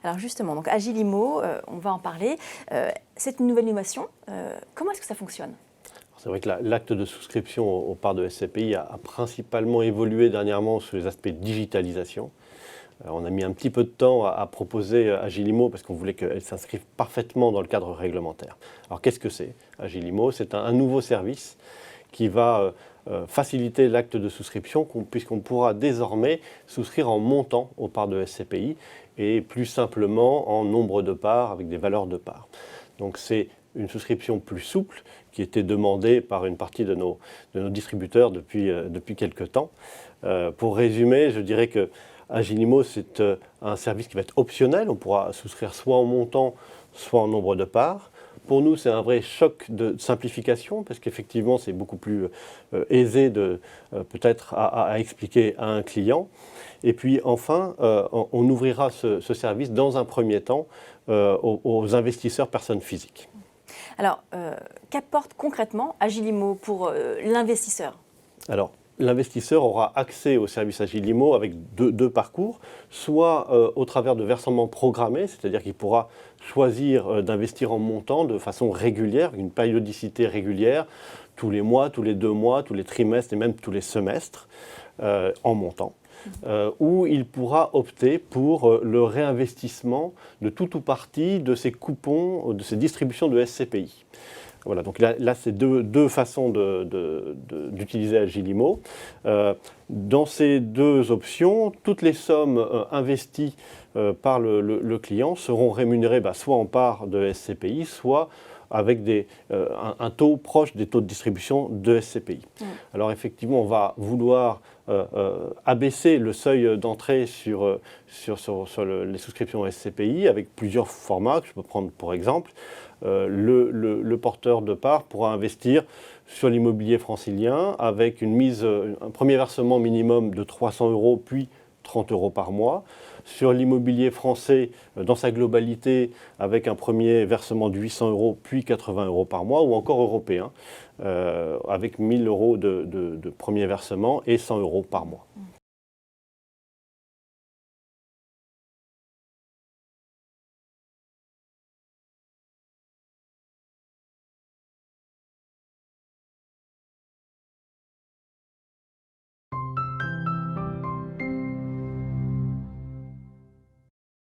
Alors justement, donc Agilimo, on va en parler. C'est une nouvelle innovation. Comment est-ce que ça fonctionne? C'est vrai que l'acte de souscription aux parts de SCPI a principalement évolué dernièrement sur les aspects digitalisation. On a mis un petit peu de temps à proposer Agilimo parce qu'on voulait qu'elle s'inscrive parfaitement dans le cadre réglementaire. Alors qu'est-ce que c'est Agilimo? C'est un nouveau service qui va faciliter l'acte de souscription puisqu'on pourra désormais souscrire en montant aux parts de SCPI et plus simplement en nombre de parts avec des valeurs de parts. Donc c'est une souscription plus souple qui était demandée par une partie de nos distributeurs depuis quelques temps. Pour résumer, je dirais que Agilimo, c'est un service qui va être optionnel. On pourra souscrire soit en montant, soit en nombre de parts. Pour nous, c'est un vrai choc de simplification parce qu'effectivement, c'est beaucoup plus aisé peut-être à expliquer à un client. Et puis enfin, on ouvrira ce service dans un premier temps aux investisseurs personnes physiques. Alors, qu'apporte concrètement Agilimo pour l'investisseur? Alors, l'investisseur aura accès au service Agilimo avec deux parcours, soit au travers de versements programmés, c'est-à-dire qu'il pourra choisir d'investir en montant de façon régulière, une périodicité régulière, tous les mois, tous les 2 mois, tous les trimestres et même tous les semestres en montant. Où il pourra opter pour le réinvestissement de tout ou partie de ses coupons, de ses distributions de SCPI. Voilà, donc là c'est deux façons d'utiliser Agilimo. Dans ces deux options, toutes les sommes investies par le client seront rémunérées soit en part de SCPI, soit avec un taux proche des taux de distribution de SCPI. Alors effectivement, on va vouloir abaisser le seuil d'entrée sur les souscriptions SCPI avec plusieurs formats que je peux prendre pour exemple. Le porteur de parts pourra investir sur l'immobilier francilien avec un premier versement minimum de 300 €, puis 30 € par mois. Sur l'immobilier français, dans sa globalité, avec un premier versement de 800 €, puis 80 € par mois, ou encore européen, avec 1 000 € de premier versement et 100 € par mois.